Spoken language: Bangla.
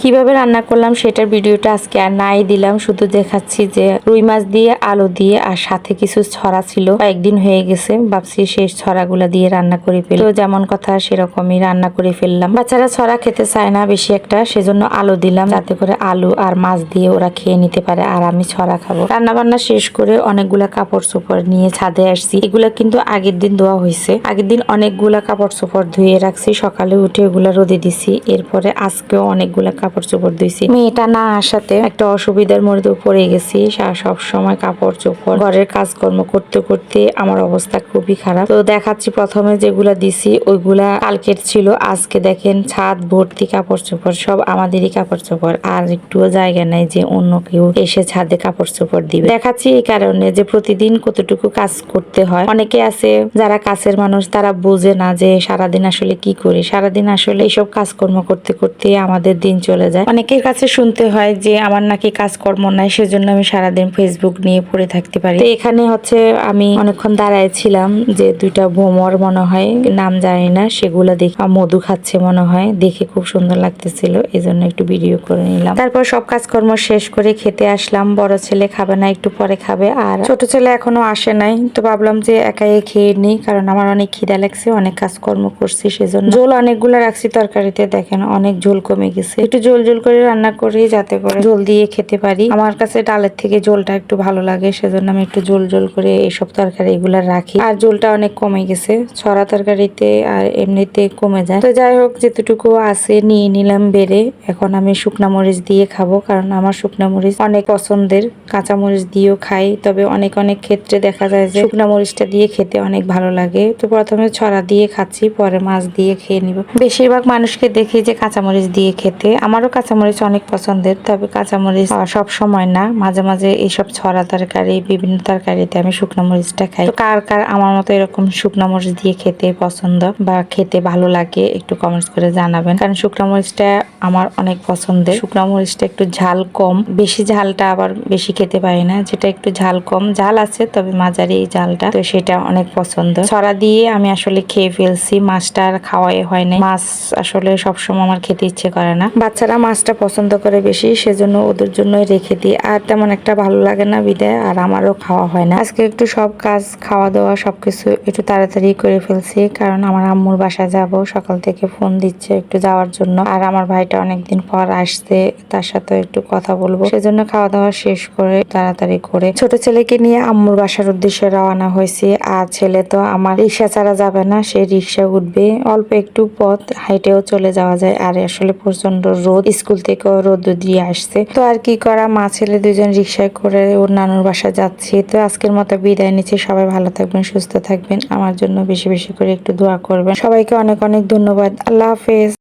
কিভাবে রান্না করলাম সেটার ভিডিওটা আজকে আর নাই দিলাম, শুধু দেখাচ্ছি যে রুই মাছ দিয়ে আলু দিয়ে আর সাথে কিছু ছড়া ছিল, কয়েকদিন হয়ে গেছে, ভাবছি সেই ছড়াগুলা দিয়ে রান্না করে ফেলি। তো যেমন কথা সেরকমই রান্না করে ফেললাম। বাচ্চারা ছড়া খেতে চায় না বেশি একটা, সেজন্য আলু দিলাম যাতে করে আলু আর মাছ দিয়ে ওরা খেয়ে নিতে পারে আর আমি ছড়া খাবো। রান্না বান্না শেষ করে অনেকগুলা কাপড় চোপড় নিয়ে ছাদে আসছি। এগুলা কিন্তু আগের দিন ধোয়া হয়েছে, আগের দিন অনেকগুলা কাপড় চোপড় ধুয়ে রাখছি, সকালে উঠে এগুলা রোদে দিছি। এরপরে আজকেও অনেকগুলা কাপড় চোপড় ধুইছি। মেয়েটা না আসাতে একটা অসুবিধার মধ্যে পড়ে গেছি। সব সময় কাপড় চোপড় ঘরের কাজকর্ম করতে করতে আমার অবস্থা খুবই খারাপ। তো দেখাচ্ছি প্রথমে যেগুলা দিছি ওইগুলা কালকের ছিল, আজকে দেখেন ছাদ ভর্তি কাপড় চোপড়, সব আমাদেরই কাপড় চোপড়, আর একটুও জায়গা নাই যে অন্য কেউ এসে ছাদে কাপড় চোপড় দিবে। দেখাচ্ছি এই কারণে যে প্রতিদিন কতটুকু কাজ করতে হয়। অনেকে আছে যারা কাছের মানুষ, তারা বোঝে না যে সারাদিন আসলে কি করি। সারাদিন আসলে এইসব কাজকর্ম করতে করতে আমাদের দিন চলে যায়। অনেকের কাছে শুনতে হয় যে আমার নাকি কাজকর্ম নাই, সেজন্য আমি সারাদিন ফেসবুক নিয়ে পড়ে থাকতে পারি। তো এখানে হচ্ছে আমি অনেকক্ষণ দাঁড়ায় ছিলাম যে দুইটা ভোমর মনে হয়, নাম জানি না, সেগুলো দেখে মধু খাচ্ছে মনে হয়, দেখে খুব সুন্দর লাগতেছিল, এই জন্য একটু ভিডিও করে নিলাম। তারপর সব কাজকর্ম শেষ করে খেতে আসলাম। বড় ছেলে খাবে না, একটু পরে খাবে, আর ছোট ছেলে এখনো আসে নাই। তো ভাবলাম যে একাই খেয়ে নিই, কারণ আমার অনেক খিদা লাগছে, অনেক কাজকর্ম করছি সেজন্য। ঝোল অনেকগুলো রাখছি তরকারিতে, দেখেন অনেক ঝোল কমে গেছে। একটু ঝোল ঝোল করে রান্না করি যাতে করে ঝোল দিয়ে খেতে পারি। আমার কাছে ডালের থেকে ঝোলটা একটু ভালো লাগে, সেজন্য আমি একটু ঝোল ঝোল করে এইসব তরকারি এগুলা রাখি। আর ঝোলটা অনেক কমে গেছে ছড়া তরকারিতে আর এমনিতে কমে যায়। তো যাই হোক, যেটুকু আছে নিয়ে নিলাম বেড়ে। এখন আমি শুকনা মরিচ দিয়ে খাবো, কারণ আমার শুকনা মরিচ অনেক পছন্দের। কাঁচা মরিচ দিয়েও খাই, তবে অনেক অনেক ক্ষেত্রে দেখা যায় যে শুকনা মরিচটা দিয়ে খেতে অনেক ভালো লাগে। তো প্রথমে ছড়া দিয়ে খাচ্ছি, পরে মাছ দিয়ে খেয়ে নিব। বেশিরভাগ মানুষকে দেখি যে কাঁচামরিচ দিয়ে খেতে, আমারও কাঁচামরিচ অনেক পছন্দের, তবে কাঁচামরিচ সব সময় না, মাঝে মাঝে এইসব ছড়া তরকারি বিভিন্ন তরকারিতে আমি শুকনো মরিচটা খাই। তো কার কার আমার মতো এরকম শুকনো মরিচ দিয়ে খেতে পছন্দ বা খেতে ভালো লাগে একটু কমেন্টস করে জানাবেন, কারণ শুকনো মরিচটা আমার অনেক পছন্দের। শুকনো মরিচটা একটু ঝাল কম, বেশি ঝালটা আবার বেশি খেতে পারি না, যেটা একটু ঝাল কম, ঝাল আছে তবে মাঝারি এই ঝালটা, তো সেটা অনেক পছন্দ। ছড়া দিয়ে আমি আসলে খেয়ে ফেলছি, মাছটা আর খাওয়াই হয় না। মাছ আসলে সবসময় আমার খেতে ইচ্ছে করে না, বাচ্চারা মাছটা পছন্দ করে বেশি, সেজন্য ওদের জন্যই রেখে দিই। আর তেমন একটা ভালো লাগে না বিদায়, আর আমারও খাওয়া হয় না। আজকে একটু সব কাজ খাওয়া দাওয়া সবকিছু একটু তাড়াতাড়ি করে ফেলছি, কারণ আমার আম্মুর বাসায় যাব, সকাল থেকে ফোন দিচ্ছে একটু যাওয়ার জন্য। আর আমার ভাইটা অনেকদিন পর আসছে, তার সাথে একটু কথা বলবো, সেজন্য খাওয়া দাওয়া শেষ করে তাড়াতাড়ি করে ছোট ছেলেকে নিয়ে আম্মুর বাসার উদ্দেশ্যে রওনা হয়েছি। আর ছেলে তো আমার রিক্সা ছাড়া যাবে না, সে রিক্সা উঠবে। অল্প একটু পথ হাইটেও চলে যাওয়া যায়, আর আসলে প্রচন্ড রোদ, স্কুল থেকেও রোদ দিয়ে আসছে। তো আর কি করা, মা ছেলে দুজন রিক্সায় করে ওর নানুর বাসা যাচ্ছি। তো আজকের মতো বিদায় নিচ্ছি, সবাই ভালো থাকবেন, সুস্থ থাকবেন, আমার জন্য বেশি বেশি করে একটু দোয়া করবেন। সবাইকে অনেক অনেক ধন্যবাদ, আল্লাহ হাফেজ।